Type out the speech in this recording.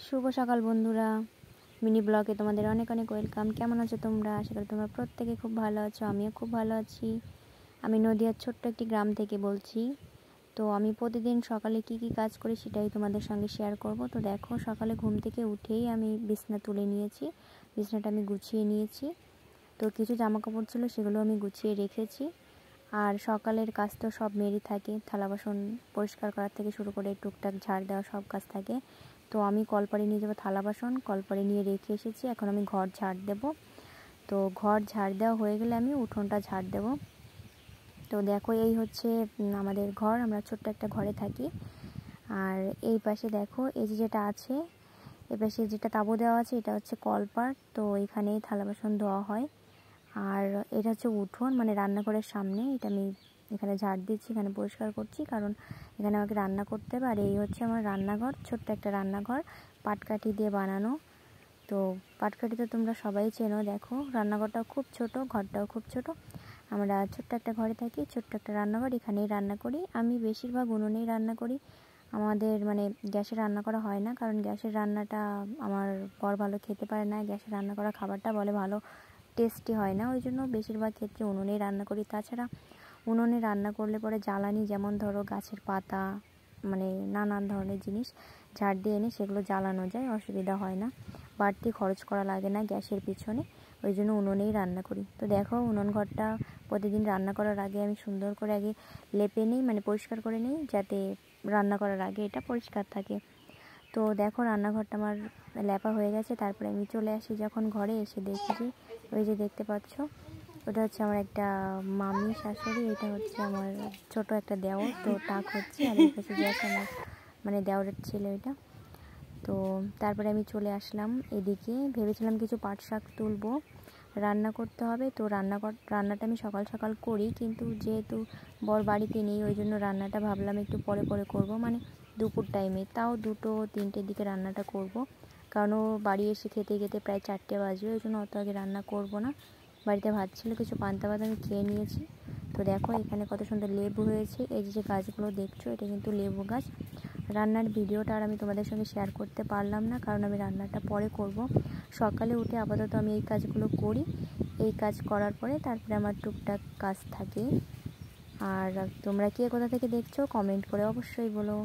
শুভ সকাল বন্ধুরা, মিনি ব্লগে তোমাদের অনেক অনেক ওয়েলকাম। কেমন আছো তোমরা? আশা করি তোমরা প্রত্যেকে খুব ভালো আছো। আমিও খুব ভালো আছি। আমি নদিয়ার ছোট্ট একটি গ্রাম থেকে বলছি। তো আমি প্রতিদিন সকালে কি কি কাজ করি সেটাই তোমাদের সঙ্গে শেয়ার করব। তো দেখো, সকালে ঘুম থেকে উঠেই আমি বিছনা তুলে নিয়েছি, বিছনাটা আমি গুছিয়ে নিয়েছি। তো কিছু জামা কাপড় ছিল সেগুলো আমি গুছিয়ে রেখেছি। আর সকালের কাজ তো সব মেয়েরই থাকে, থালা বাসন পরিষ্কার করার থেকে শুরু করে টুকটাক ঝাড় দেওয়া সব কাজ থাকে। তো আমি কলপাড়ে নিয়ে যাবো থালা বাসন, কলপাড়ে নিয়ে রেখে এসেছি। এখন আমি ঘর ঝাড় দেব। তো ঘর ঝাড় দেওয়া হয়ে গেলে আমি উঠোনটা ঝাড় দেব। তো দেখো, এই হচ্ছে আমাদের ঘর। আমরা ছোট্ট একটা ঘরে থাকি। আর এই পাশে দেখো, এই যেটা আছে, এই পাশে যেটা তাঁবু দেওয়া আছে, এটা হচ্ছে কলপাড়। তো এখানেই থালা বাসন ধোয়া হয়। আর এটা হচ্ছে উঠোন, মানে রান্নাঘরের সামনে। এটা আমি এখানে ঝাড় দিচ্ছি, এখানে পরিষ্কার করছি, কারণ এখানে আমাকে রান্না করতে হবে। আর এই হচ্ছে আমার রান্নাঘর, ছোট্ট একটা রান্নাঘর, পাটকাঠি দিয়ে বানানো। তো পাটকাঠি তো তোমরা সবাই চেনো। দেখো, রান্নাঘরটাও খুব ছোট, ঘরটাও খুব ছোট। আমরা ছোট্ট একটা ঘরে থাকি, ছোট্ট একটা রান্নাঘর, এখানেই রান্না করি। আমি বেশিরভাগ উনুনেই রান্না করি। আমাদের মানে গ্যাসে রান্না করা হয় না, কারণ গ্যাসের রান্নাটা আমার বর ভালো খেতে পারে না। গ্যাসে রান্না করা খাবারটা বলে ভালো টেস্টি হয় না, ওই জন্য বেশিরভাগ ক্ষেত্রে উনুনেই রান্না করি। তাছাড়া উনুনে রান্না করলে পরে জ্বালানি, যেমন ধরো গাছের পাতা, মানে নানান ধরনের জিনিস ঝাড় দিয়ে এনে সেগুলো জ্বালানো যায়, অসুবিধা হয় না, বাড়তি খরচ করা লাগে না গ্যাসের পিছনে, ওই জন্য উনুনেই রান্না করি। তো দেখো, উনুন ঘরটা প্রতিদিন রান্না করার আগে আমি সুন্দর করে আগে লেপে নিই, মানে পরিষ্কার করে নিই, যাতে রান্না করার আগে এটা পরিষ্কার থাকে। তো দেখো, রান্নাঘরটা আমার লেপা হয়ে গেছে। তারপরে আমি চলে আসি যখন ঘরে, এসে দেখি ওই যে দেখতে পাচ্ছ, ওটা হচ্ছে আমার একটা মামি শাশুড়ি, এটা হচ্ছে আমার ছোট একটা দেওর। তো টাক হচ্ছে, আর এই পাশে যে আছে আমার মানে দেওরের ছেলে, ওইটা। তো তারপরে আমি চলে আসলাম এদিকে। ভেবেছিলাম কিছু পাট শাক তুলবো, রান্না করতে হবে। তো রান্নাটা আমি সকাল সকাল করি, কিন্তু যেহেতু বর বাড়িতে নেই, ওই জন্য রান্নাটা ভাবলাম একটু পরে পরে করব, মানে দুপুর টাইমে, তাও 2-3টের দিকে রান্নাটা করব, কারণ ও বাড়ি এসে খেতে খেতে প্রায় 4টে বাজবে, ওই জন্য অত আগে রান্না করব না। বাড়িতে ভাত ছিল, কিছু পান্তা ভাত আমি খেয়ে নিয়েছি। তো দেখো, এখানে কত সুন্দর লেবু হয়েছে। এই যে গাছগুলো দেখছো, এটা কিন্তু লেবু গাছ। রান্নার ভিডিওটা আর আমি তোমাদের সঙ্গে শেয়ার করতে পারলাম না, কারণ আমি রান্নাটা পরে করব। সকালে উঠে আপাতত আমি এই কাজগুলো করি। এই কাজ করার পরে তারপরে আমার টুকটাক কাজ থাকে। আর তোমরা কে কোথা থেকে দেখছো কমেন্ট করে অবশ্যই বলো।